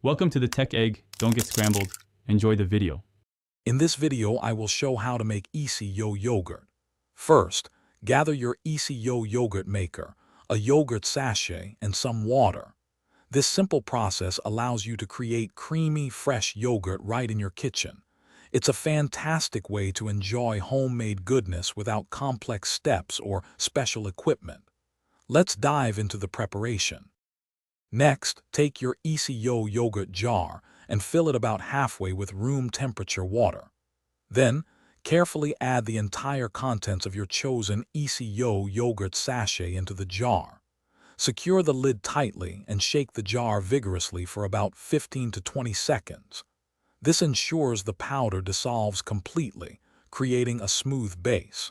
Welcome to the Tech Egg. Don't get scrambled. Enjoy the video. In this video, I will show how to make EasiYo yogurt. First, gather your EasiYo yogurt maker, a yogurt sachet, and some water. This simple process allows you to create creamy, fresh yogurt right in your kitchen. It's a fantastic way to enjoy homemade goodness without complex steps or special equipment. Let's dive into the preparation. Next, take your EasiYo yogurt jar and fill it about halfway with room temperature water. Then, carefully add the entire contents of your chosen EasiYo yogurt sachet into the jar. Secure the lid tightly and shake the jar vigorously for about 15 to 20 seconds. This ensures the powder dissolves completely, creating a smooth base.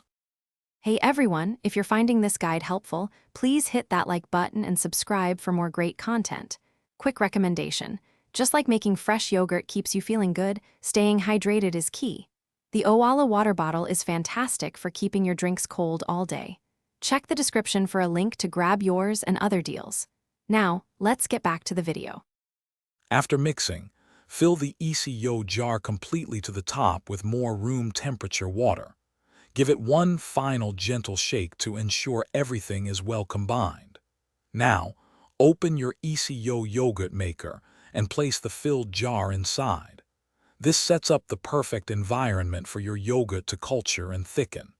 Hey everyone, if you're finding this guide helpful, please hit that like button and subscribe for more great content. Quick recommendation: just like making fresh yogurt keeps you feeling good, staying hydrated is key. The Owala water bottle is fantastic for keeping your drinks cold all day. Check the description for a link to grab yours and other deals. Now, let's get back to the video. After mixing, fill the EasiYo jar completely to the top with more room temperature water. Give it one final gentle shake to ensure everything is well combined. Now, open your EasiYo yogurt maker and place the filled jar inside. This sets up the perfect environment for your yogurt to culture and thicken.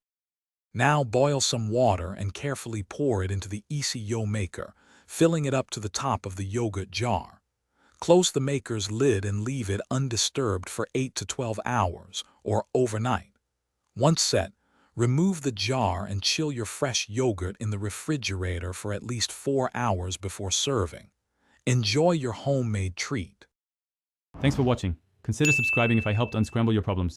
Now boil some water and carefully pour it into the EasiYo maker, filling it up to the top of the yogurt jar. Close the maker's lid and leave it undisturbed for 8 to 12 hours or overnight. Once set, remove the jar and chill your fresh yogurt in the refrigerator for at least 4 hours before serving. Enjoy your homemade treat. Thanks for watching. Consider subscribing if I helped unscramble your problems.